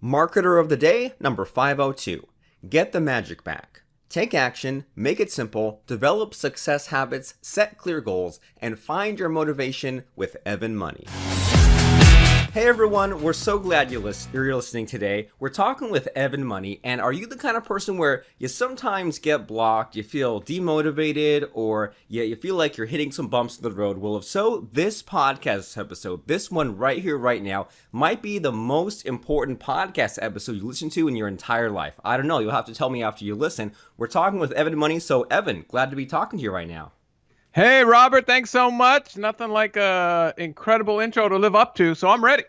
Marketer of the day, number 502. Get the magic back. Take action, make it simple, develop success habits, set clear goals, and find your motivation with Evan Money. Hey everyone, we're so glad you're listening today. We're talking with Evan Money, and are you the kind of person where you sometimes get blocked, you feel demotivated, or you feel like you're hitting some bumps in the road? Well, if so, this podcast episode, this one right here, right now, might be the most important podcast episode you listen to in your entire life. I don't know, you'll have to tell me after you listen. We're talking with Evan Money, so Evan, glad to be talking to you right now. Hey, Robert, thanks so much. Nothing like a incredible intro to live up to, so I'm ready.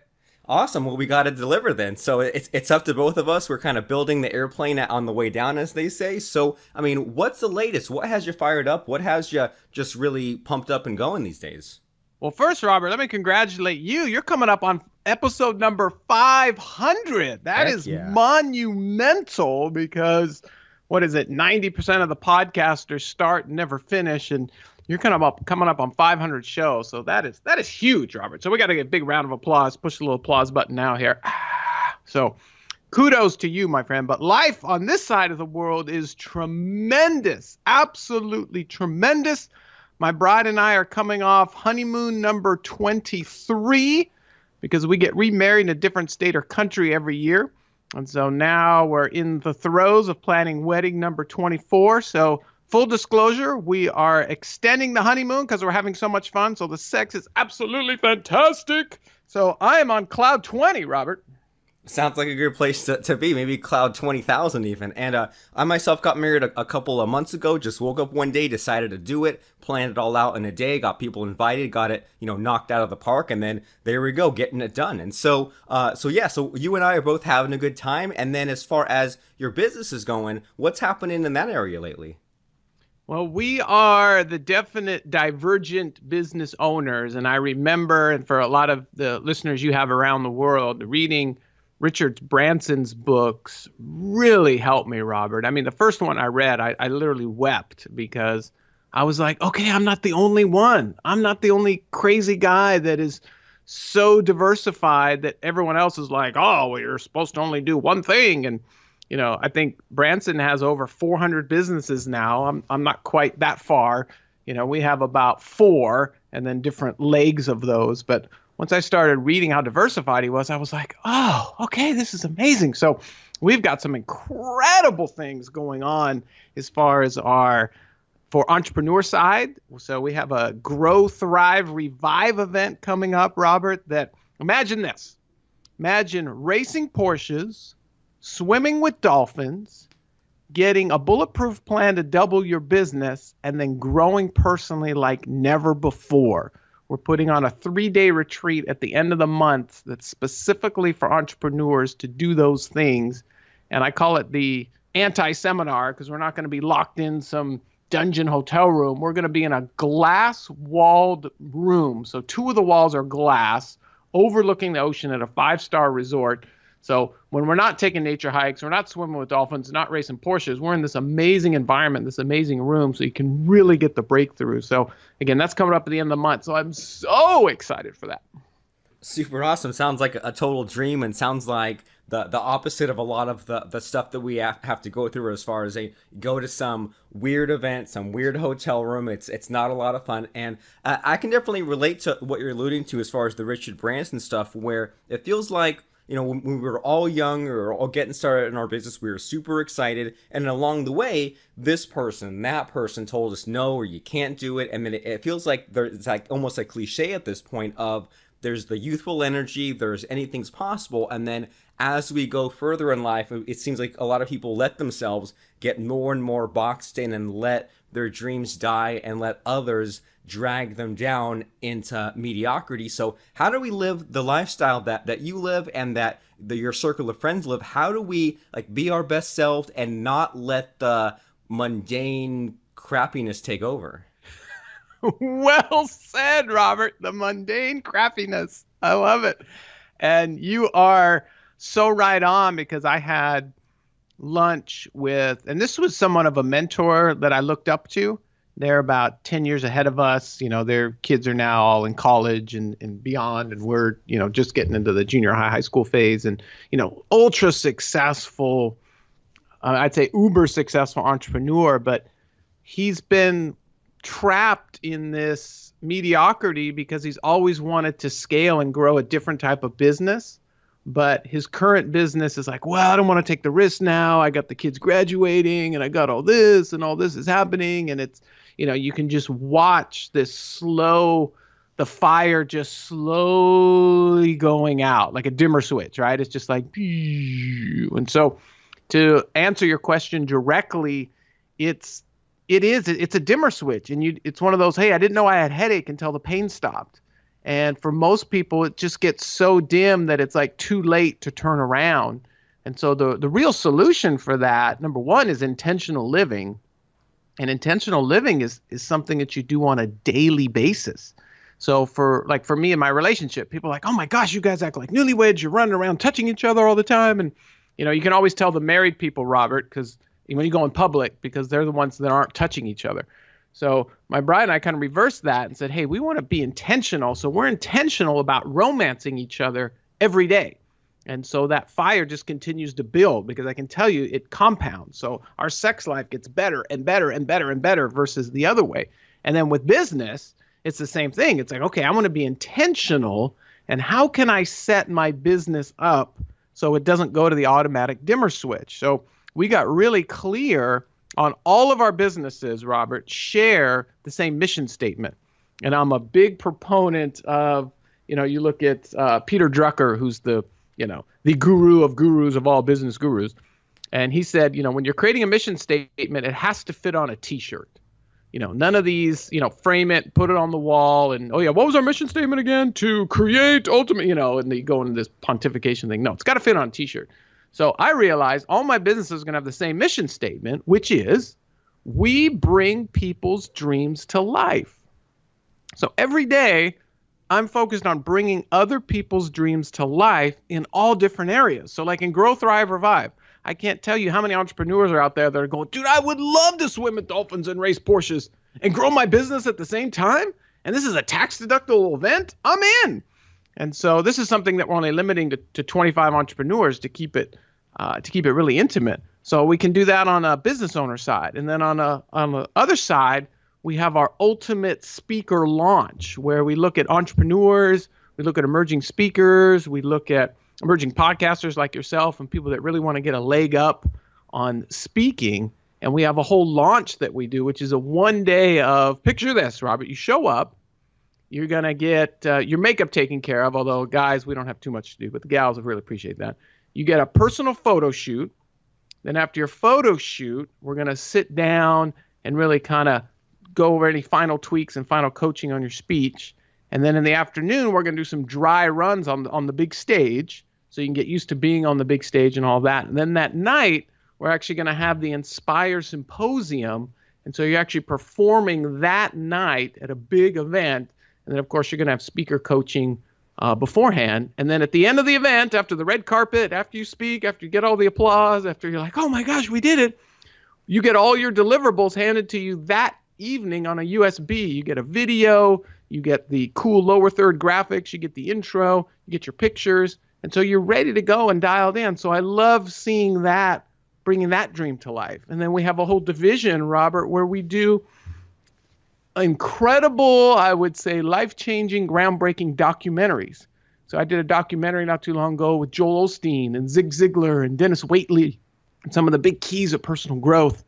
Awesome. Well, we got to deliver then. So it's up to both of us. We're kind of building the airplane on the way down, as they say. So, I mean, what's the latest? What has you fired up? What has you just really pumped up and going these days? Well, first, Robert, let me congratulate you. You're coming up on episode number 500. That Heck is yeah. monumental because, 90% of the podcasters start and never finish, and you're coming up on 500 shows. So that is huge, Robert. So we got to get a big round of applause. Push the little applause button now here. So kudos to you, my friend. But life on this side of the world is tremendous, absolutely tremendous. My bride and I are coming off honeymoon number 23 because we get remarried in a different state or country every year. And so now we're in the throes of planning wedding number 24. So full disclosure, we are extending the honeymoon because we're having so much fun. So the sex is absolutely fantastic. So I am on cloud 20, Robert. Sounds like a good place to be, maybe cloud 20,000 even. And I myself got married a couple of months ago, just woke up one day, decided to do it, planned it all out in a day, got people invited, got it, knocked out of the park, and then there we go, getting it done. And so you and I are both having a good time. And then as far as your business is going, what's happening in that area lately? Well, we are the definite divergent business owners. And I remember, and for a lot of the listeners you have around the world, reading Richard Branson's books really helped me, Robert. I mean, the first one I read, I literally wept because I was like, okay, I'm not the only one. I'm not the only crazy guy that is so diversified that everyone else is like, oh, well, you're supposed to only do one thing. And, I think Branson has over 400 businesses now. I'm not quite that far. We have about 4 and then different legs of those. But once I started reading how diversified he was, I was like, oh, okay, this is amazing. So we've got some incredible things going on as far as for entrepreneur side. So we have a Grow, Thrive, Revive event coming up, Robert, that imagine this. Imagine racing Porsches, swimming with dolphins, getting a bulletproof plan to double your business, and then growing personally like never before. We're putting on a 3-day retreat at the end of the month that's specifically for entrepreneurs to do those things. And I call it the anti-seminar because we're not going to be locked in some dungeon hotel room. We're going to be in a glass-walled room. So 2 of the walls are glass, overlooking the ocean at a 5-star resort. So when we're not taking nature hikes, we're not swimming with dolphins, not racing Porsches, we're in this amazing environment, this amazing room, so you can really get the breakthrough. So again, that's coming up at the end of the month. So I'm so excited for that. Super awesome. Sounds like a total dream, and sounds like the opposite of a lot of the stuff that we have to go through as far as go to some weird event, some weird hotel room. It's not a lot of fun. And I can definitely relate to what you're alluding to as far as the Richard Branson stuff, where it feels like, when we were all young or all getting started in our business, we were super excited. And along the way, this person, that person told us no, or you can't do it. And then it feels like it's like almost a cliche at this point of there's the youthful energy, there's anything's possible. And then as we go further in life, it seems like a lot of people let themselves get more and more boxed in and let their dreams die and let others drag them down into mediocrity. So how do we live the lifestyle that you live and that your circle of friends live? How do we be our best self and not let the mundane crappiness take over? Well said, Robert. The mundane crappiness. I love it. And you are so right on, because I had lunch with, and this was somewhat of a mentor that I looked up to, They're about 10 years ahead of us. Their kids are now all in college and beyond, and we're, just getting into the junior high school phase, and, ultra successful, I'd say uber successful entrepreneur, but he's been trapped in this mediocrity because he's always wanted to scale and grow a different type of business. But his current business is like, well, I don't want to take the risk now. I got the kids graduating and I got all this and all this is happening. And it's, you can just watch the fire just slowly going out like a dimmer switch, right? It's just like, and so to answer your question directly, it's a dimmer switch. And it's one of those, hey, I didn't know I had headache until the pain stopped. And for most people, it just gets so dim that it's like too late to turn around. And so the real solution for that, number one, is intentional living. And intentional living is something that you do on a daily basis. So for me in my relationship, people are like, oh my gosh, you guys act like newlyweds. You're running around touching each other all the time. And, you can always tell the married people, Robert, because when you go in public, because they're the ones that aren't touching each other. So my bride and I kind of reversed that and said, hey, we want to be intentional. So we're intentional about romancing each other every day. And so that fire just continues to build, because I can tell you it compounds. So our sex life gets better and better and better and better versus the other way. And then with business, it's the same thing. It's like, okay, I want to be intentional. And how can I set my business up so it doesn't go to the automatic dimmer switch? So we got really clear on all of our businesses, Robert, share the same mission statement. And I'm a big proponent of, you look at Peter Drucker, who's the guru of gurus of all business gurus. And he said, when you're creating a mission statement, it has to fit on a T-shirt. None of these, frame it, put it on the wall, and, oh yeah, what was our mission statement again? To create ultimate, and they go into this pontification thing. No, it's got to fit on a T-shirt. So I realized all my businesses are going to have the same mission statement, which is we bring people's dreams to life. So every day I'm focused on bringing other people's dreams to life in all different areas. So like in Grow, Thrive, Revive, I can't tell you how many entrepreneurs are out there that are going, dude, I would love to swim with dolphins and race Porsches and grow my business at the same time. And this is a tax deductible event. I'm in. And so this is something that we're only limiting to 25 entrepreneurs to keep it really intimate. So we can do that on a business owner side. And then on the other side, we have our ultimate speaker launch, where we look at entrepreneurs, we look at emerging speakers, we look at emerging podcasters like yourself and people that really want to get a leg up on speaking. And we have a whole launch that we do, which is a 1 day of, picture this, Robert, you show up, you're going to get your makeup taken care of, although guys, we don't have too much to do, but the gals would really appreciate that. You get a personal photo shoot. Then after your photo shoot, we're going to sit down and really kind of go over any final tweaks and final coaching on your speech. And then in the afternoon, we're going to do some dry runs on the big stage, so you can get used to being on the big stage and all that. And then that night, we're actually going to have the Inspire Symposium. And so you're actually performing that night at a big event. And then, of course, you're going to have speaker coaching beforehand. And then at the end of the event, after the red carpet, after you speak, after you get all the applause, after you're like, oh my gosh, we did it, you get all your deliverables handed to you that evening on a USB. You get a video, you get the cool lower third graphics, you get the intro, you get your pictures. And so you're ready to go and dialed in. So I love seeing that, bringing that dream to life. And then we have a whole division, Robert, where we do incredible, I would say, life-changing, groundbreaking documentaries. So I did a documentary not too long ago with Joel Osteen and Zig Ziglar and Dennis Waitley and some of the big keys of personal growth.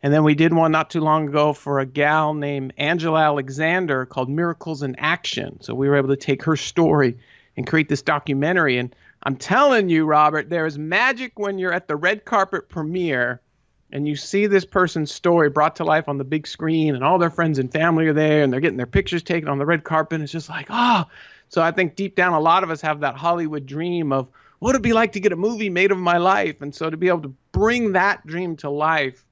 And then we did one not too long ago for a gal named Angela Alexander called Miracles in Action. So we were able to take her story and create this documentary. And I'm telling you, Robert, there is magic when you're at the red carpet premiere and you see this person's story brought to life on the big screen, and all their friends and family are there, and they're getting their pictures taken on the red carpet. And it's just like, oh. So I think deep down, a lot of us have that Hollywood dream of what it'd be like to get a movie made of my life. And so to be able to bring that dream to life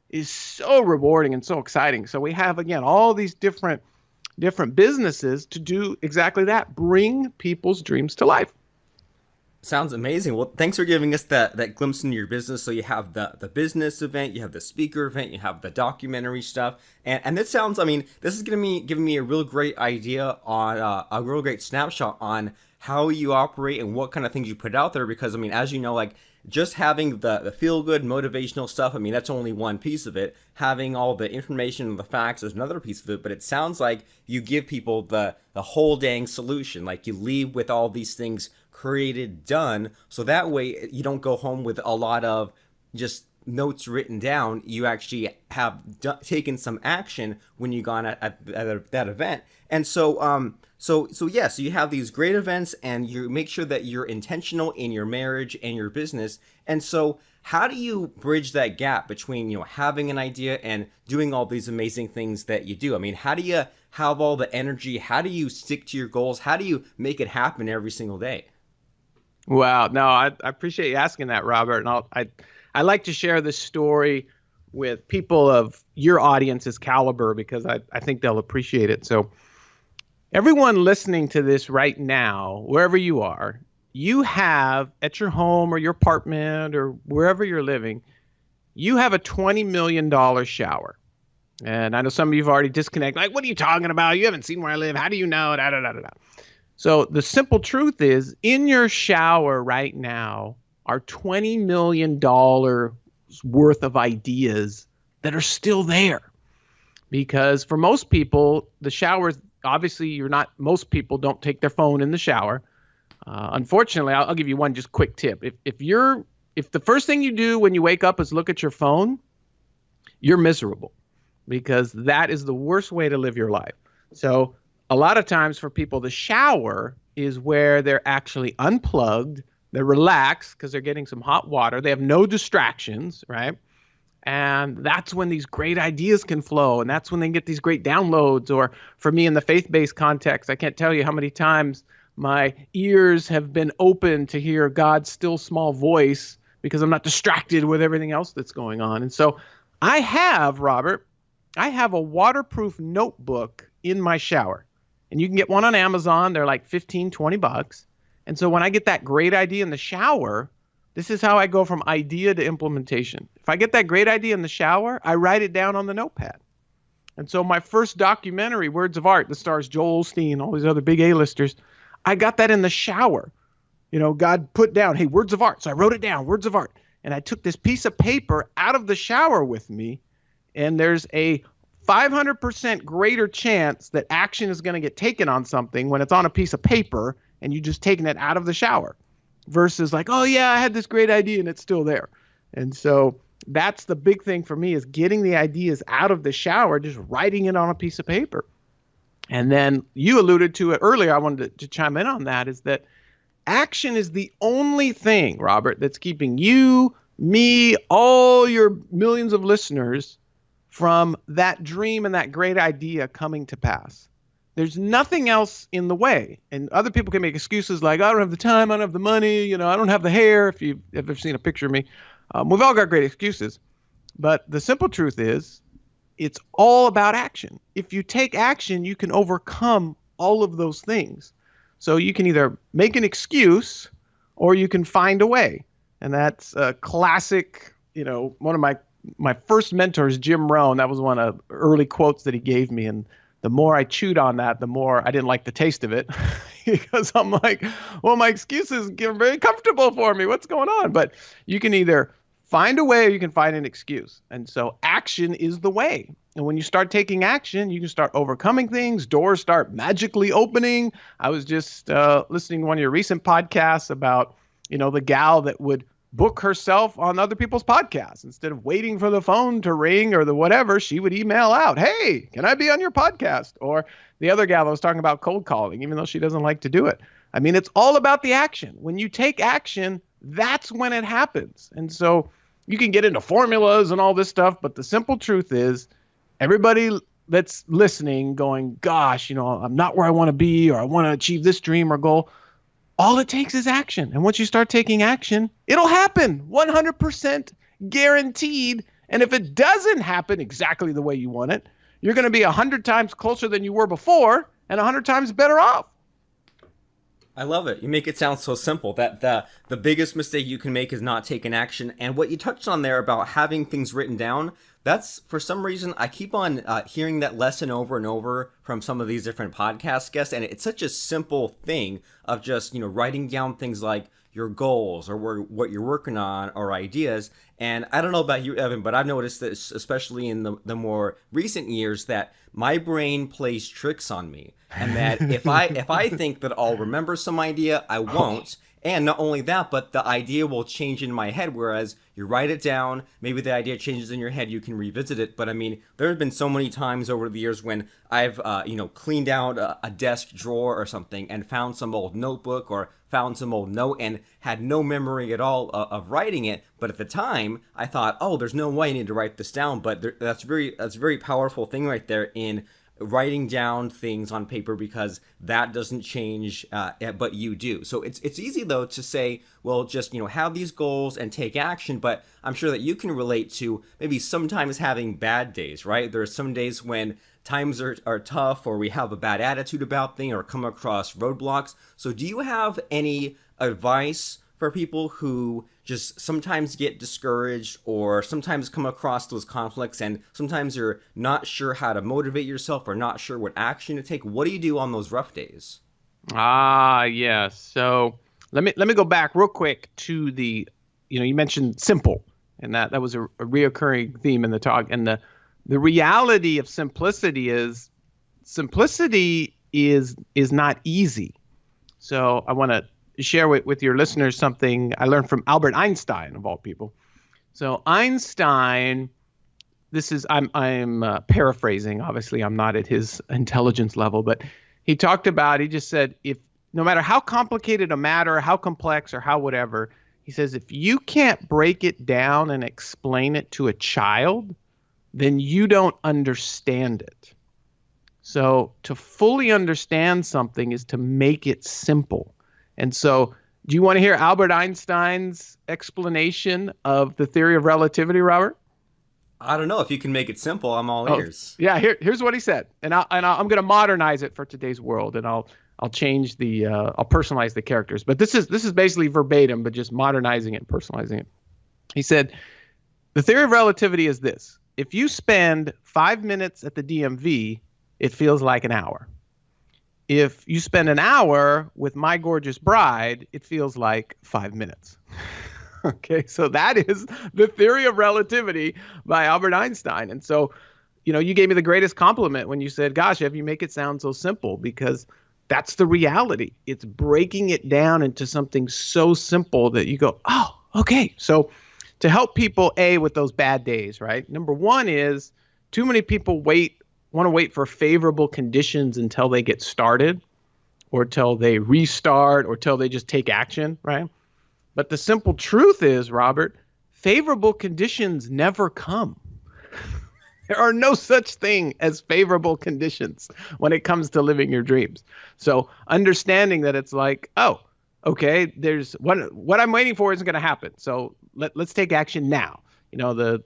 is so rewarding and so exciting. So we have, again, all these different businesses to do exactly that, bring people's dreams to life. Sounds amazing. Well, thanks for giving us that glimpse into your business. So you have the business event, you have the speaker event, you have the documentary stuff, and this sounds. I mean, this is giving me a real great idea on a real great snapshot on how you operate and what kind of things you put out there. Because I mean, as you know, like just having the feel good motivational stuff. I mean, that's only one piece of it. Having all the information and the facts is another piece of it. But it sounds like you give people the whole dang solution. Like you leave with all these things created, done, so that way you don't go home with a lot of just notes written down. You actually have taken some action when you gone at that event. And so yeah, so you have these great events and you make sure that you're intentional in your marriage and your business. And so how do you bridge that gap between, you know, having an idea and doing all these amazing things that you do? I mean, how do you have all the energy? How do you stick to your goals? How do you make it happen every single day? Wow. No, I appreciate you asking that, Robert. And I like to share this story with people of your audience's caliber because I think they'll appreciate it. So everyone listening to this right now, wherever you are, you have at your home or your apartment or wherever you're living, you have a $20 million shower. And I know some of you have already disconnected. Like, what are you talking about? You haven't seen where I live. How do you know? Da, da, da, da, da. So the simple truth is, in your shower right now are $20 million worth of ideas that are still there. Because for most people, the showers, obviously most people don't take their phone in the shower. Unfortunately, I'll give you one just quick tip. If the first thing you do when you wake up is look at your phone, you're miserable because that is the worst way to live your life. So a lot of times for people, the shower is where they're actually unplugged. They're relaxed because they're getting some hot water. They have no distractions, right? And that's when these great ideas can flow. And that's when they get these great downloads. Or for me in the faith-based context, I can't tell you how many times my ears have been open to hear God's still small voice because I'm not distracted with everything else that's going on. And so Robert, I have a waterproof notebook in my shower. And you can get one on Amazon. They're like 15, 20 bucks. And so when I get that great idea in the shower, this is how I go from idea to implementation. If I get that great idea in the shower, I write it down on the notepad. And so my first documentary, Words of Art, that stars Joel Osteen, all these other big A-listers, I got that in the shower. You know, God put down, hey, words of art. So I wrote it down, words of art. And I took this piece of paper out of the shower with me, and there's a 500% greater chance that action is going to get taken on something when it's on a piece of paper and you just taking it out of the shower versus like, oh yeah, I had this great idea and it's still there. And so that's the big thing for me is getting the ideas out of the shower, just writing it on a piece of paper. And then you alluded to it earlier. I wanted to chime in on that is that action is the only thing, Robert, that's keeping you, me, all your millions of listeners from that dream and that great idea coming to pass. There's nothing else in the way. And other people can make excuses like, I don't have the time, I don't have the money, I don't have the hair, if you've ever seen a picture of me. We've all got great excuses. But the simple truth is, it's all about action. If you take action, you can overcome all of those things. So you can either make an excuse or you can find a way. And that's a classic, one of my first mentors, Jim Rohn, that was one of the early quotes that he gave me. And the more I chewed on that, the more I didn't like the taste of it because I'm like, well, my excuses get very comfortable for me. What's going on? But you can either find a way or you can find an excuse. And so action is the way. And when you start taking action, you can start overcoming things. Doors start magically opening. I was just listening to one of your recent podcasts about, the gal that would book herself on other people's podcasts. Instead of waiting for the phone to ring or the whatever, she would email out, hey, can I be on your podcast? Or the other gal that was talking about cold calling, even though she doesn't like to do it. I mean, it's all about the action. When you take action, that's when it happens. And so you can get into formulas and all this stuff, but the simple truth is everybody that's listening going, gosh, I'm not where I want to be, or I want to achieve this dream or goal. All it takes is action. And once you start taking action, it'll happen 100% guaranteed. And if it doesn't happen exactly the way you want it, you're going to be 100 times closer than you were before and 100 times better off. I love it. You make it sound so simple that the biggest mistake you can make is not taking action. And what you touched on there about having things written down, that's for some reason I keep on hearing that lesson over and over from some of these different podcast guests, and it's such a simple thing of just writing down things like your goals or what you're working on or ideas. And I don't know about you, Evan, but I've noticed this, especially in the more recent years, that my brain plays tricks on me, and that if I think that I'll remember some idea, I won't. And not only that, but the idea will change in my head. Whereas you write it down, maybe the idea changes in your head, you can revisit it. But I mean, there have been so many times over the years when I've, cleaned out a desk drawer or something and found some old notebook or found some old note and had no memory at all of writing it. But at the time, I thought, oh, there's no way I need to write this down. But that's a very powerful thing right there in writing down things on paper, because that doesn't change, but you do. So it's easy though to say, well, just have these goals and take action. But I'm sure that you can relate to maybe sometimes having bad days, right? There are some days when times are tough, or we have a bad attitude about things, or come across roadblocks. So do you have any advice for people who just sometimes get discouraged or sometimes come across those conflicts, and sometimes you're not sure how to motivate yourself or not sure what action to take? What do you do on those rough days? Ah, yes. So let me go back real quick to you mentioned simple, and that was a reoccurring theme in the talk. And the reality of simplicity is not easy. So I want to share with your listeners something I learned from Albert Einstein, of all people. So Einstein, I'm paraphrasing. Obviously, I'm not at his intelligence level, but he just said, if no matter how complicated a matter, how complex or how whatever, he says, if you can't break it down and explain it to a child, then you don't understand it. So to fully understand something is to make it simple. And so, do you want to hear Albert Einstein's explanation of the theory of relativity, Robert? I don't know. If you can make it simple, I'm all ears. Yeah. Here's what he said, and I'm going to modernize it for today's world, and I'll change I'll personalize the characters. But this is basically verbatim, but just modernizing it and personalizing it. He said, the theory of relativity is this: if you spend 5 minutes at the DMV, it feels like an hour. If you spend an hour with my gorgeous bride, it feels like 5 minutes. Okay, so that is the theory of relativity by Albert Einstein. And so, you gave me the greatest compliment when you said, gosh, Ev, you make it sound so simple, because that's the reality. It's breaking it down into something so simple that you go, oh, okay. So to help people, with those bad days, right? Number one is too many people want to wait for favorable conditions until they get started, or till they restart, or till they just take action, right? But the simple truth is, Robert, favorable conditions never come. There are no such thing as favorable conditions when it comes to living your dreams. So understanding that it's like, oh, okay, there's what I'm waiting for isn't going to happen. So let's take action now. The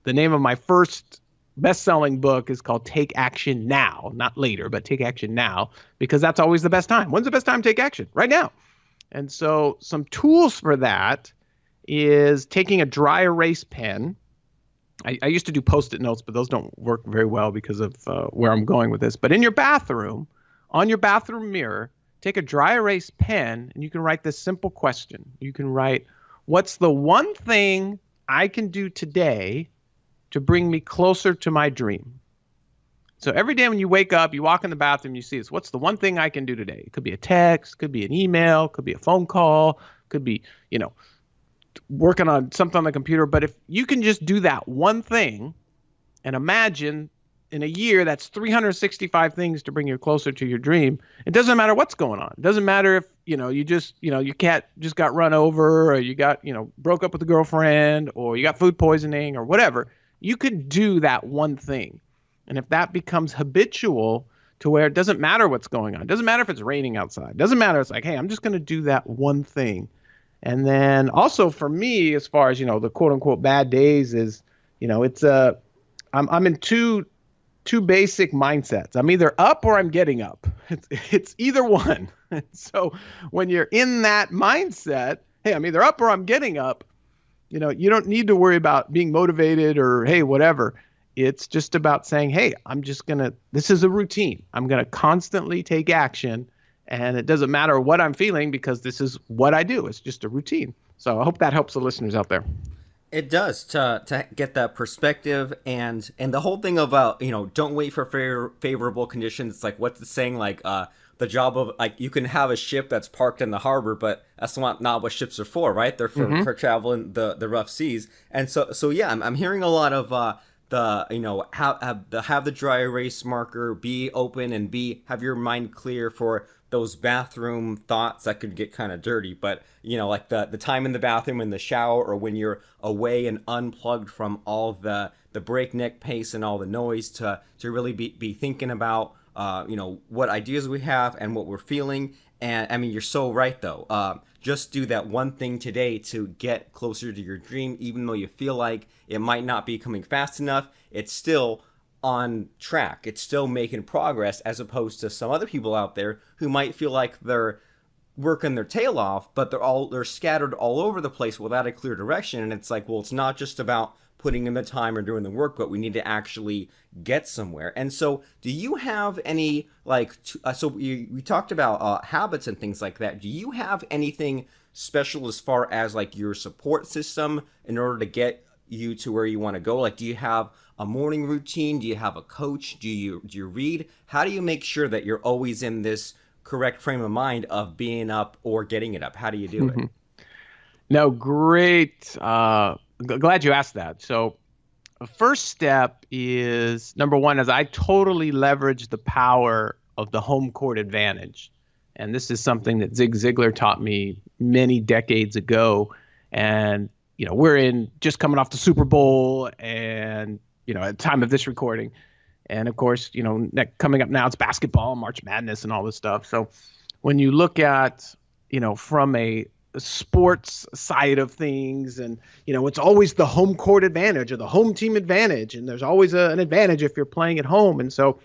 name of my first best-selling book is called Take Action Now, not later, but Take Action Now, because that's always the best time. When's the best time to take action? Right now. And so some tools for that is taking a dry erase pen. I used to do Post-it notes, but those don't work very well because of where I'm going with this. But in your bathroom, on your bathroom mirror, take a dry erase pen, and you can write this simple question. You can write, what's the one thing I can do today to bring me closer to my dream? So every day when you wake up, you walk in the bathroom, you see this. What's the one thing I can do today? It could be a text, could be an email, could be a phone call, could be, working on something on the computer. But if you can just do that one thing, and imagine in a year, that's 365 things to bring you closer to your dream. It doesn't matter what's going on. It doesn't matter if, your cat just got run over, or you got, broke up with a girlfriend, or you got food poisoning, or whatever. You could do that one thing. And if that becomes habitual to where it doesn't matter what's going on, it doesn't matter if it's raining outside, it doesn't matter. It's like, hey, I'm just going to do that one thing. And then also for me, as far as, the quote unquote bad days is, it's I'm in two two basic mindsets. I'm either up or I'm getting up. It's either one. So when you're in that mindset, hey, I'm either up or I'm getting up, you don't need to worry about being motivated or, hey, whatever. It's just about saying, hey, this is a routine. I'm going to constantly take action. And it doesn't matter what I'm feeling because this is what I do. It's just a routine. So I hope that helps the listeners out there. It does to get that perspective and the whole thing about don't wait for favorable conditions. It's like what's the saying, like the job of, like, you can have a ship that's parked in the harbor, but that's not what ships are for, right? They're for traveling the rough seas. And so yeah, I'm hearing a lot of the have the dry erase marker, be open, and have your mind clear for those bathroom thoughts that could get kind of dirty. But like the time in the bathroom, in the shower, or when you're away and unplugged from all the breakneck pace and all the noise, to really be thinking about what ideas we have and what we're feeling. And I mean, you're so right though. Just do that one thing today to get closer to your dream, even though you feel like it might not be coming fast enough. It's still on track. It's still making progress, as opposed to some other people out there who might feel like they're working their tail off, but they're scattered all over the place without a clear direction. And it's like, well, it's not just about putting in the time or doing the work, but we need to actually get somewhere. And so do you have any, like, so we talked about habits and things like that. Do you have anything special as far as like your support system in order to get you to where you want to go? Like, do you have a morning routine? Do you have a coach? Do you read? How do you make sure that you're always in this correct frame of mind of being up or getting it up? How do you do it? No, great. Glad you asked that. So the first step is, number one, is I totally leverage the power of the home court advantage. And this is something that Zig Ziglar taught me many decades ago. And, we're just coming off the Super Bowl and, at the time of this recording. And of course, coming up now, it's basketball, March Madness, and all this stuff. So when you look at, from a sports side of things, and it's always the home court advantage or the home team advantage, and there's always an advantage if you're playing at home. And so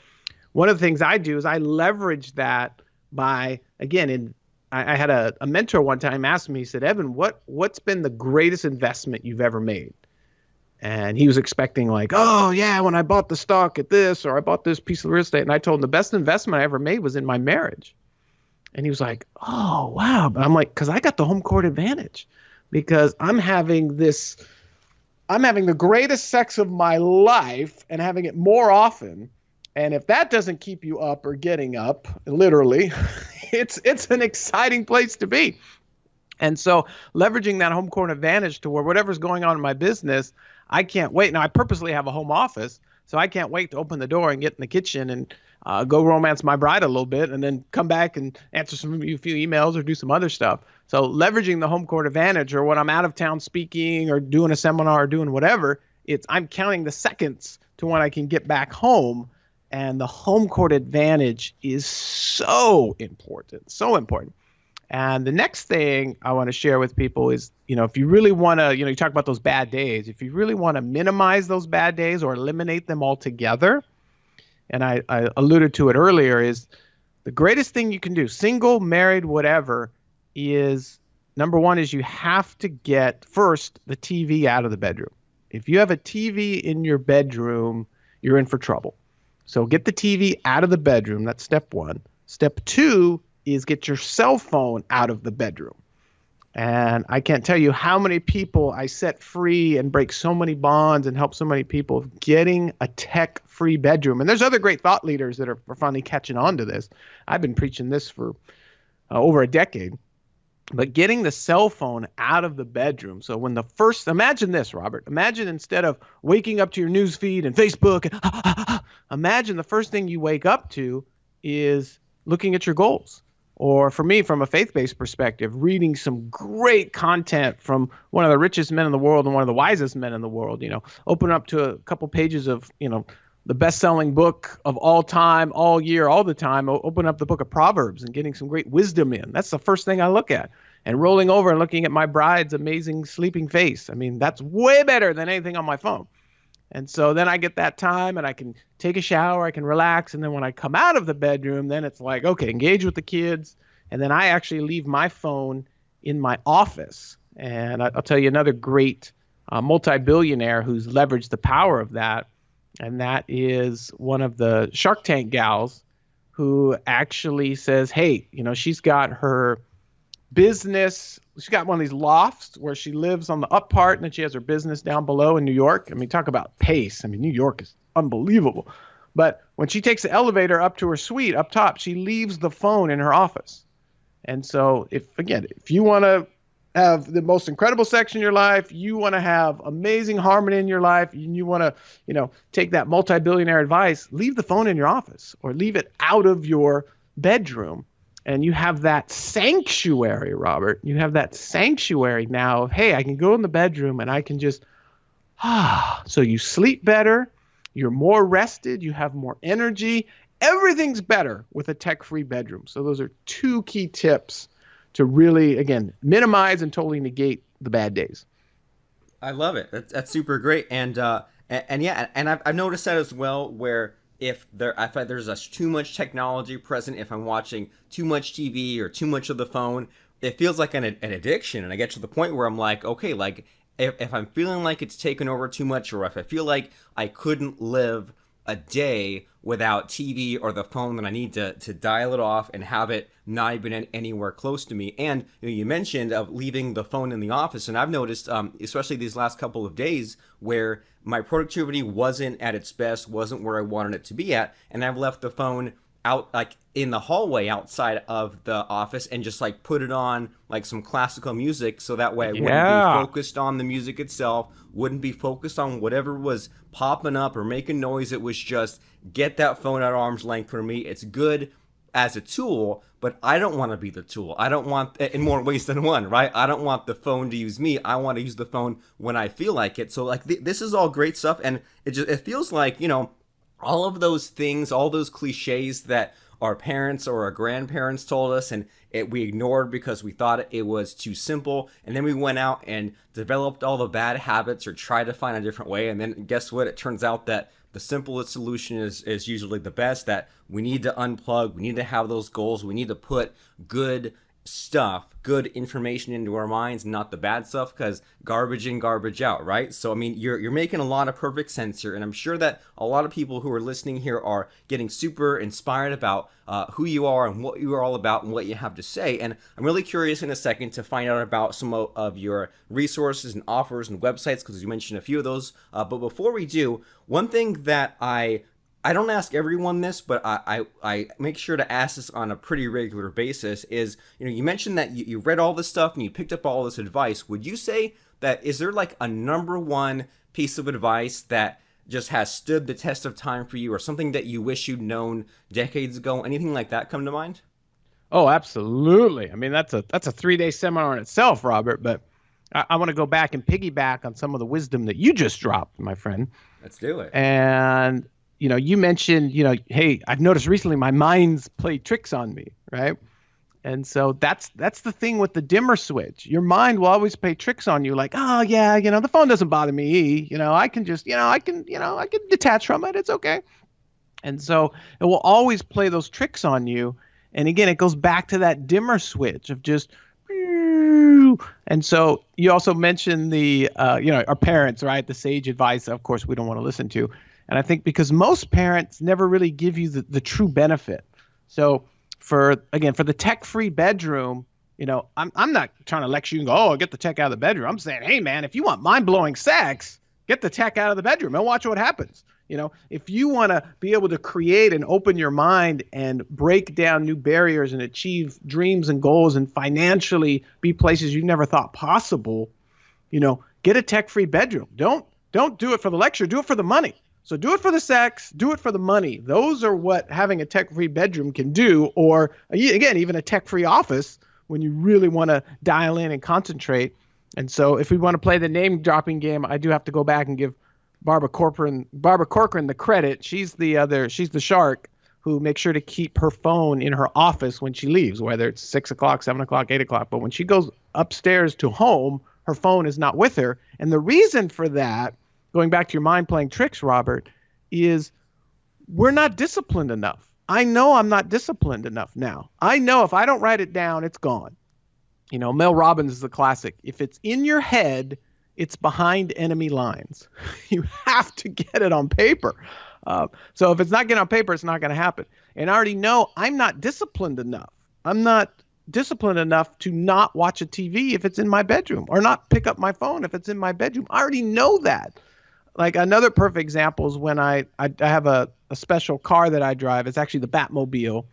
one of the things I do is I leverage that by, again, I had a mentor one time ask me, he said, Evan, what's been the greatest investment you've ever made? And he was expecting like, oh yeah, when I bought the stock at this, or I bought this piece of real estate. And I told him the best investment I ever made was in my marriage. And he was like, oh, wow. But I'm like, because I got the home court advantage, because I'm having the greatest sex of my life and having it more often. And if that doesn't keep you up or getting up, literally, it's an exciting place to be. And so leveraging that home court advantage to where whatever's going on in my business, I can't wait. Now, I purposely have a home office, so I can't wait to open the door and get in the kitchen and go romance my bride a little bit, and then come back and answer a few emails or do some other stuff. So leveraging the home court advantage, or when I'm out of town speaking or doing a seminar or doing whatever, I'm counting the seconds to when I can get back home. And the home court advantage is so important, so important. And the next thing I want to share with people is, if you really want to, you talk about those bad days, if you really want to minimize those bad days or eliminate them altogether, and I alluded to it earlier, is the greatest thing you can do, single, married, whatever, is number one is you have to get first the TV out of the bedroom. If you have a TV in your bedroom, you're in for trouble. So get the TV out of the bedroom. That's step one. Step two is get your cell phone out of the bedroom. And I can't tell you how many people I set free and break so many bonds and help so many people getting a tech-free bedroom. And there's other great thought leaders that are finally catching on to this. I've been preaching this for over a decade. But getting the cell phone out of the bedroom. So when imagine this, Robert. Imagine instead of waking up to your news feed and Facebook, imagine the first thing you wake up to is looking at your goals. Or for me, from a faith-based perspective, reading some great content from one of the richest men in the world and one of the wisest men in the world. Open up to a couple pages of, the best-selling book of all time, all year, all the time. Open up the book of Proverbs and getting some great wisdom in. That's the first thing I look at. And rolling over and looking at my bride's amazing sleeping face. I mean, that's way better than anything on my phone. And so then I get that time and I can take a shower, I can relax. And then when I come out of the bedroom, then it's like, okay, engage with the kids. And then I actually leave my phone in my office. And I'll tell you another great multi-billionaire who's leveraged the power of that. And that is one of the Shark Tank gals who actually says, hey, she's got her business. She's got one of these lofts where she lives on the up part, and then she has her business down below in New York. I mean, talk about pace. I mean, New York is unbelievable. But when she takes the elevator up to her suite up top, she leaves the phone in her office. And so if you want to have the most incredible sex in your life, you want to have amazing harmony in your life, and you want to, take that multi-billionaire advice, leave the phone in your office or leave it out of your bedroom. And you have that sanctuary, Robert. You have that sanctuary now of, hey, I can go in the bedroom and I can just, so you sleep better, you're more rested, you have more energy. Everything's better with a tech-free bedroom. So those are two key tips to really, again, minimize and totally negate the bad days. I love it. That's super great. And yeah, and I've noticed that as well, where if I find there's too much technology present, if I'm watching too much TV or too much of the phone, it feels like an addiction. And I get to the point where I'm like, okay, like if I'm feeling like it's taken over too much, or if I feel like I couldn't live a day without TV or the phone, then I need to dial it off and have it not even anywhere close to me. And you mentioned of leaving the phone in the office, and I've noticed, especially these last couple of days, where my productivity wasn't at its best, wasn't where I wanted it to be at, and I've left the phone out like in the hallway outside of the office and just like put it on like some classical music, so that way I wouldn't be focused on the music itself, wouldn't be focused on whatever was popping up or making noise. It was just get that phone at arm's length from me. It's good as a tool, but I don't want to be the tool. I don't want, in more ways than one, right? I don't want the phone to use me. I want to use the phone when I feel like it. So like this is all great stuff, and it feels like, all of those things, all those cliches that our parents or our grandparents told us, and we ignored because we thought it was too simple. And then we went out and developed all the bad habits or tried to find a different way. And then guess what? It turns out that the simplest solution is usually the best, that we need to unplug. We need to have those goals. We need to put good stuff, good information into our minds, not the bad stuff, because garbage in, garbage out, right? So, I mean, you're making a lot of perfect sense here, and I'm sure that a lot of people who are listening here are getting super inspired about who you are and what you are all about and what you have to say. And I'm really curious in a second to find out about some of your resources and offers and websites, because you mentioned a few of those. But before we do, one thing that I don't ask everyone this, but I make sure to ask this on a pretty regular basis is, you mentioned that you read all this stuff and you picked up all this advice. Would you say that, is there like a number one piece of advice that just has stood the test of time for you, or something that you wish you'd known decades ago? Anything like that come to mind? Oh, absolutely. I mean, that's a 3-day seminar in itself, Robert, but I want to go back and piggyback on some of the wisdom that you just dropped, my friend. Let's do it. And you mentioned, hey, I've noticed recently my mind's played tricks on me, right? And so that's the thing with the dimmer switch. Your mind will always play tricks on you, like, oh yeah, the phone doesn't bother me. I can just, I can detach from it. It's okay. And so it will always play those tricks on you. And again, it goes back to that dimmer switch of just. And so you also mentioned the, our parents, right? The sage advice, of course, we don't want to listen to. And I think because most parents never really give you the true benefit. So for the tech-free bedroom, I'm not trying to lecture you and go, oh, get the tech out of the bedroom. I'm saying, hey, man, if you want mind-blowing sex, get the tech out of the bedroom and watch what happens. If you want to be able to create and open your mind and break down new barriers and achieve dreams and goals and financially be places you never thought possible, get a tech-free bedroom. Don't do it for the lecture. Do it for the money. So do it for the sex, do it for the money. Those are what having a tech-free bedroom can do, or again, even a tech-free office when you really want to dial in and concentrate. And so if we want to play the name-dropping game, I do have to go back and give Barbara Corcoran the credit. She's the shark who makes sure to keep her phone in her office when she leaves, whether it's 6 o'clock, 7 o'clock, 8 o'clock. But when she goes upstairs to home, her phone is not with her. And the reason for that going back to your mind playing tricks, Robert, is we're not disciplined enough. I know I'm not disciplined enough now. I know if I don't write it down, it's gone. You know, Mel Robbins is the classic. If it's in your head, it's behind enemy lines. You have to get it on paper. So if it's not getting on paper, it's not going to happen. And I already know I'm not disciplined enough. I'm not disciplined enough to not watch a TV if it's in my bedroom or not pick up my phone if it's in my bedroom. I already know that. Like another perfect example is when I have a special car that I drive. It's actually the Batmobile,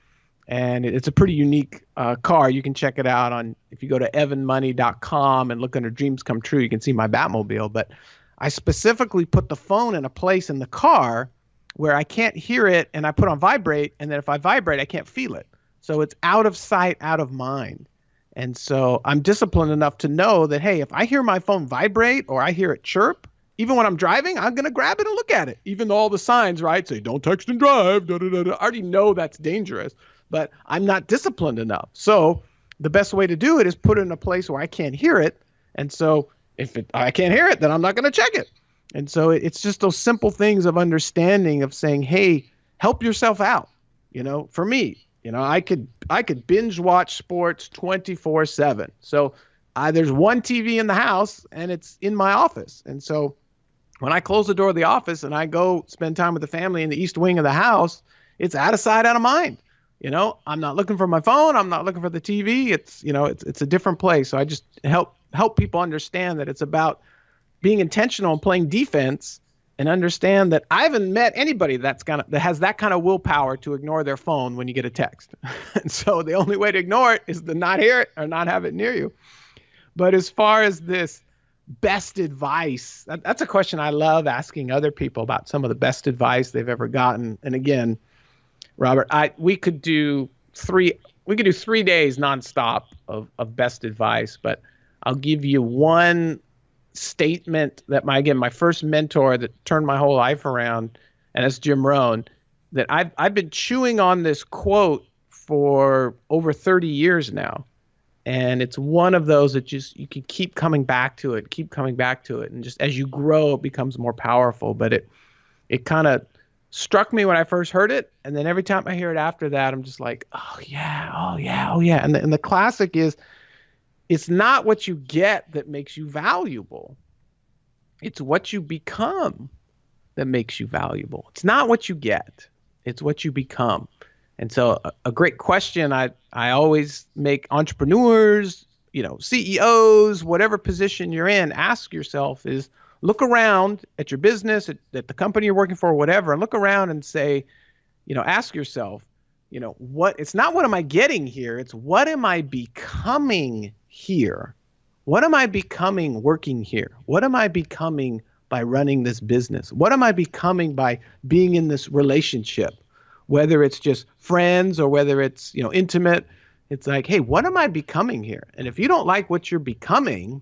and it's a pretty unique car. You can check it out on, if you go to evanmoney.com and look under Dreams Come True, you can see my Batmobile. But I specifically put the phone in a place in the car where I can't hear it, and I put on vibrate, and then if I vibrate, I can't feel it. So it's out of sight, out of mind. And so I'm disciplined enough to know that, hey, if I hear my phone vibrate or I hear it chirp, even when I'm driving, I'm going to grab it and look at it. Even though all the signs, right, say don't text and drive, da, da, da, da. I already know that's dangerous, but I'm not disciplined enough. So the best way to do it is put it in a place where I can't hear it. And so if I can't hear it, then I'm not going to check it. And so it's just those simple things of understanding of saying, hey, help yourself out. You know, for me, you know, I could binge watch sports 24/7. So there's one TV in the house and it's in my office. And so when I close the door of the office and I go spend time with the family in the east wing of the house, it's out of sight, out of mind. You know, I'm not looking for my phone. I'm not looking for the TV. It's, you know, it's a different place. So I just help people understand that it's about being intentional and playing defense, and understand that I haven't met anybody that has that kind of willpower to ignore their phone when you get a text. And so the only way to ignore it is to not hear it or not have it near you. But as far as this best advice, that's a question I love asking other people about, some of the best advice they've ever gotten. And again, Robert, we could do 3 days nonstop of best advice, but I'll give you one statement that my first mentor that turned my whole life around, and that's Jim Rohn, that I've been chewing on this quote for over 30 years now. And it's one of those that just, you can keep coming back to it. And just as you grow, it becomes more powerful. But it kind of struck me when I first heard it. And then every time I hear it after that, I'm just like, oh yeah, oh yeah, oh yeah. And the classic is, it's not what you get that makes you valuable. It's what you become that makes you valuable. It's not what you get. It's what you become. And so a great question I always make entrepreneurs, you know, CEOs, whatever position you're in, ask yourself is, look around at your business, at the company you're working for, whatever, and look around and say, you know, ask yourself, you know, it's not what am I getting here? It's what am I becoming here? What am I becoming working here? What am I becoming by running this business? What am I becoming by being in this relationship? Whether it's just friends or whether it's, you know, intimate, it's like, hey, what am I becoming here? And if you don't like what you're becoming,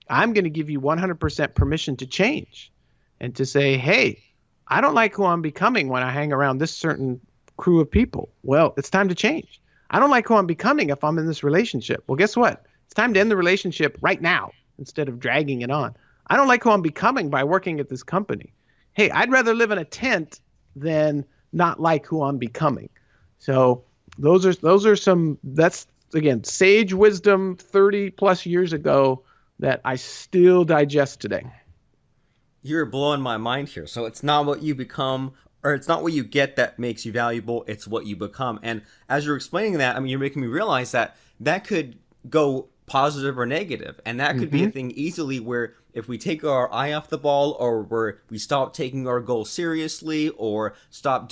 I'm going to give you 100% permission to change and to say, hey, I don't like who I'm becoming when I hang around this certain crew of people. Well, it's time to change. I don't like who I'm becoming if I'm in this relationship. Well, guess what? It's time to end the relationship right now instead of dragging it on. I don't like who I'm becoming by working at this company. Hey, I'd rather live in a tent than not like who I'm becoming. So those are some, that's again, sage wisdom 30 plus years ago that I still digest today. You're blowing my mind here. So it's not what you become, or it's not what you get that makes you valuable, it's what you become. And as you're explaining that, I mean, you're making me realize that could go positive or negative, and that could be a thing easily where if we take our eye off the ball, or where we stop taking our goals seriously, or stop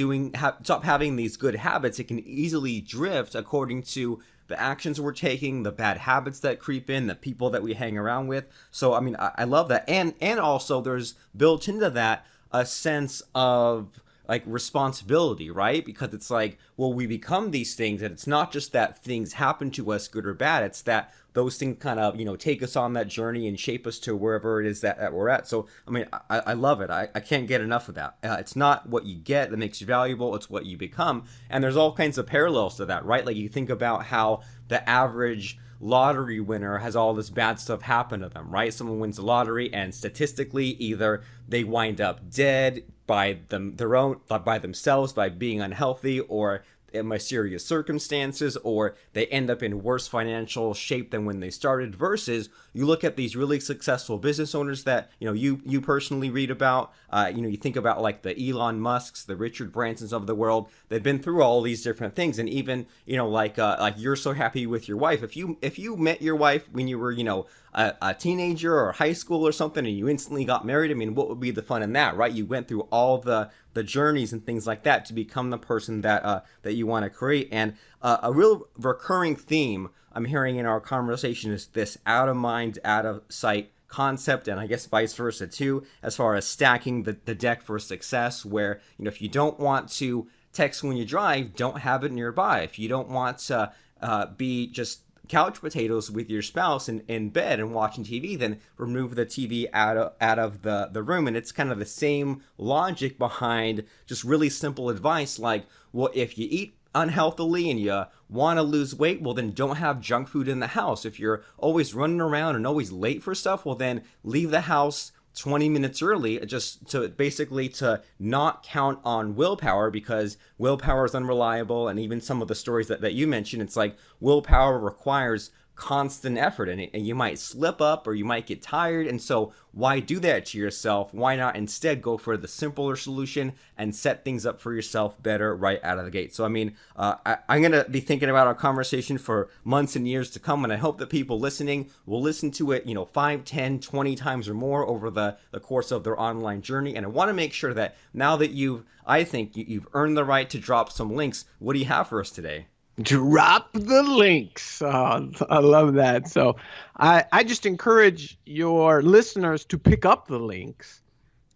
having these good habits, it can easily drift according to the actions we're taking, the bad habits that creep in, the people that we hang around with. So I mean, I love that. And also there's built into that a sense of like responsibility, right? Because it's like, well, we become these things, and it's not just that things happen to us, good or bad. It's that those things kind of, you know, take us on that journey and shape us to wherever it is that we're at. So, I mean, I love it. I can't get enough of that. It's not what you get that makes you valuable. It's what you become. And there's all kinds of parallels to that, right? Like you think about how the average lottery winner has all this bad stuff happen to them, right? Someone wins the lottery, and statistically, either they wind up dead by by themselves, by being unhealthy, or in mysterious circumstances, or they end up in worse financial shape than when they started. Versus, you look at these really successful business owners that you personally read about. You think about like the Elon Musks, the Richard Bransons of the world. They've been through all these different things, and even like You're So Happy with Your Wife. If you met your wife when you were a teenager or high school or something, and you instantly got married, I mean, what would be the fun in that, right? You went through all the journeys and things like that to become the person that you want to create. And a real recurring theme I'm hearing in our conversation is this out of mind, out of sight concept, and I guess vice versa too, as far as stacking the deck for success, where if you don't want to text when you drive, don't have it nearby. If you don't want to be just couch potatoes with your spouse in bed and watching TV, then remove the TV out of the room. And it's kind of the same logic behind just really simple advice like, well, if you eat unhealthily and you want to lose weight, well, then don't have junk food in the house. If you're always running around and always late for stuff, well, then leave the house 20 minutes early, just to basically to not count on willpower, because willpower is unreliable. And even some of the stories that you mentioned, it's like willpower requires constant effort, and you might slip up or you might get tired. And so why do that to yourself? Why not instead go for the simpler solution and set things up for yourself better right out of the gate? So I mean, I'm going to be thinking about our conversation for months and years to come, and I hope that people listening will listen to it 5, 10, 20 times or more over the course of their online journey. And I want to make sure that now that I think you've earned the right to drop some links, what do you have for us today? Drop the links. Oh, I love that. So I just encourage your listeners to pick up the links,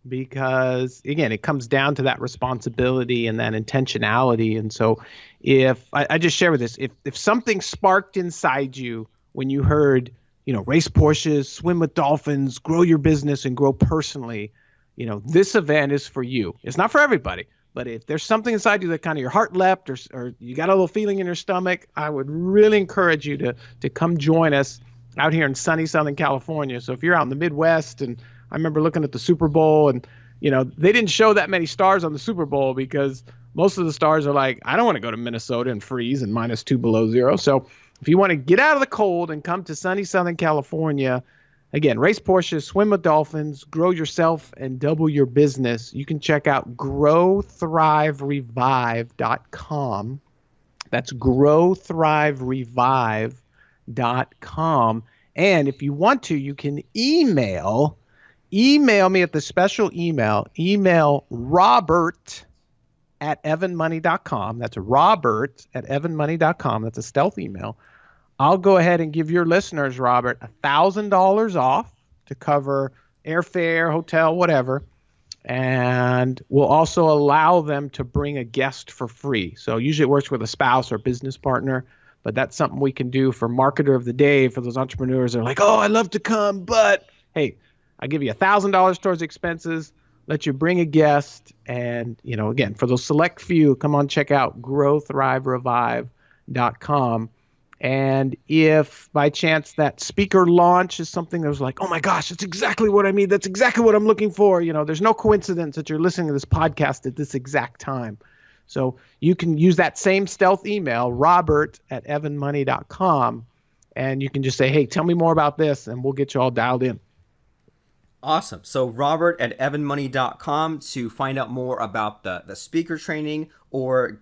because again, it comes down to that responsibility and that intentionality. And so if I just share with this, if something sparked inside you when you heard, race Porsches, swim with dolphins, grow your business and grow personally, this event is for you. It's not for everybody. But if there's something inside you that kind of your heart leapt, or you got a little feeling in your stomach, I would really encourage you to come join us out here in sunny Southern California. So if you're out in the Midwest, and I remember looking at the Super Bowl, and they didn't show that many stars on the Super Bowl, because most of the stars are like, I don't want to go to Minnesota and freeze and -2 below zero. So if you want to get out of the cold and come to sunny Southern California, again, race Porsches, swim with dolphins, grow yourself, and double your business, you can check out growthriverevive.com. That's growthriverevive.com. And if you want to, you can email me at the special email robert@evanmoney.com. That's robert@evanmoney.com. That's a stealth email. I'll go ahead and give your listeners, Robert, $1,000 off to cover airfare, hotel, whatever. And we'll also allow them to bring a guest for free. So usually it works with a spouse or business partner, but that's something we can do for Marketer of the Day, for those entrepreneurs that are like, oh, I'd love to come, but hey, I give you $1,000 towards expenses, let you bring a guest. And, again, for those select few, come on, check out growthriverevive.com. And if by chance that speaker launch is something that was like, oh my gosh, that's exactly what I need, that's exactly what I'm looking for, there's no coincidence that you're listening to this podcast at this exact time. So you can use that same stealth email, robert@evanmoney.com, and you can just say, hey, tell me more about this, and we'll get you all dialed in. Awesome. So robert@evanmoney.com to find out more about the speaker training, or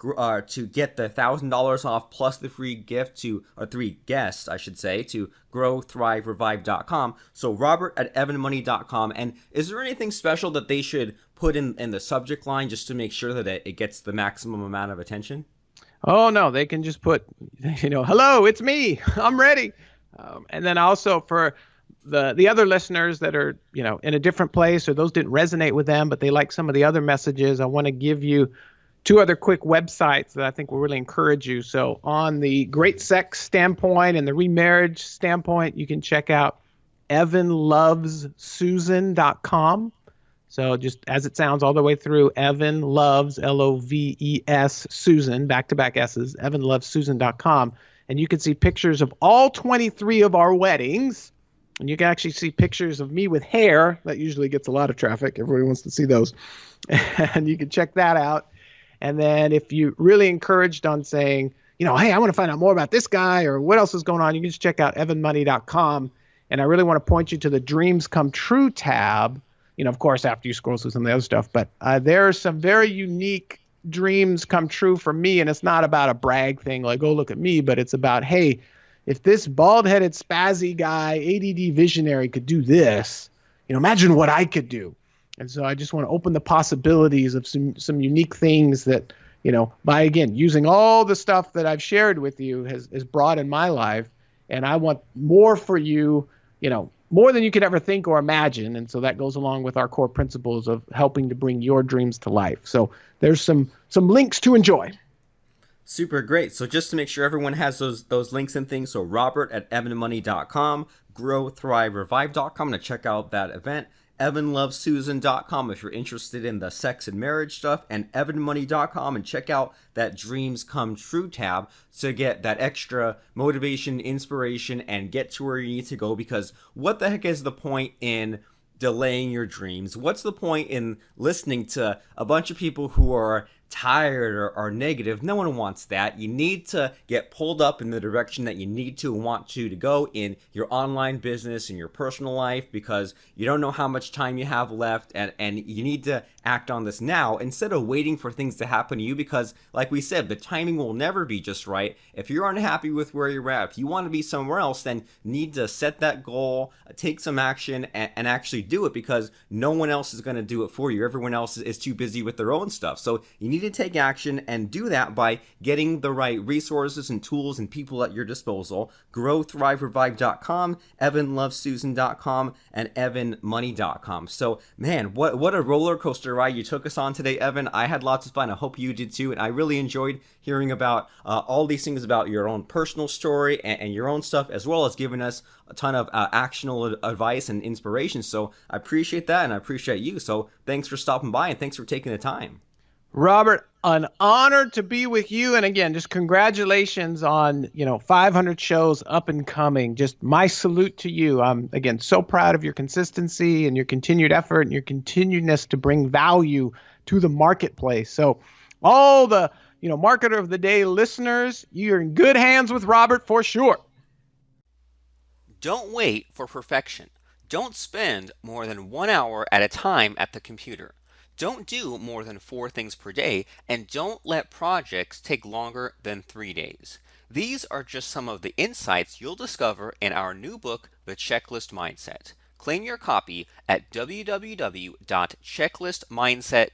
to get the $1,000 off plus the free gift or 3 guests, I should say, to growthriverevive.com. So robert@evanmoney.com. And is there anything special that they should put in the subject line just to make sure that it gets the maximum amount of attention? Oh, no, they can just put, hello, it's me, I'm ready. And then also for the other listeners that are, in a different place, or those didn't resonate with them, but they like some of the other messages, I want to give you 2 other quick websites that I think will really encourage you. So on the great sex standpoint and the remarriage standpoint, you can check out evanlovessusan.com. So just as it sounds all the way through, Evan Loves, Loves, Susan, back-to-back S's, evanlovessusan.com. and you can see pictures of all 23 of our weddings. And you can actually see pictures of me with hair. That usually gets a lot of traffic. Everybody wants to see those. And you can check that out. And then if you're really encouraged on saying, hey, I want to find out more about this guy or what else is going on, you can just check out evanmoney.com. And I really want to point you to the Dreams Come True tab, of course, after you scroll through some of the other stuff. But there are some very unique dreams come true for me. And it's not about a brag thing like, oh, look at me, but it's about, hey, if this bald-headed spazzy guy, ADD visionary could do this, imagine what I could do. And so I just want to open the possibilities of some unique things that, by, again, using all the stuff that I've shared with you has brought in my life. And I want more for you, more than you could ever think or imagine. And so that goes along with our core principles of helping to bring your dreams to life. So there's some links to enjoy. Super great. So just to make sure everyone has those links and things, so Robert at evanmoney.com, growthriverevive.com to check out that event, evanlovesusan.com if you're interested in the sex and marriage stuff, and evanmoney.com and check out that Dreams Come True tab to get that extra motivation, inspiration, and get to where you need to go, because what the heck is the point in delaying your dreams? What's the point in listening to a bunch of people who are tired or are negative? No one wants that. You need to get pulled up in the direction that you need to and want to go in your online business and your personal life, because you don't know how much time you have left, and you need to act on this now instead of waiting for things to happen to you, because like we said, the timing will never be just right. If you're unhappy with where you're at, if you want to be somewhere else, then you need to set that goal, take some action, and actually do it, because no one else is going to do it for you. Everyone else is too busy with their own stuff. So you need to take action and do that by getting the right resources and tools and people at your disposal. growthriverevive.com, evanlovesusan.com, and evanmoney.com. So man, what a roller coaster ride you took us on today, Evan. I had lots of fun. I hope you did too, and I really enjoyed hearing about all these things about your own personal story and your own stuff, as well as giving us a ton of actionable advice and inspiration. So I appreciate that, and I appreciate you. So thanks for stopping by, and thanks for taking the time. Robert, an honor to be with you. And again, just congratulations on, 500 shows up and coming. Just my salute to you. I'm, again, so proud of your consistency and your continued effort and your continuedness to bring value to the marketplace. So all the, Marketer of the Day listeners, you're in good hands with Robert for sure. Don't wait for perfection. Don't spend more than 1 hour at a time at the computer. Don't do more than 4 things per day, and don't let projects take longer than 3 days. These are just some of the insights you'll discover in our new book, The Checklist Mindset. Claim your copy at www.checklistmindset.com.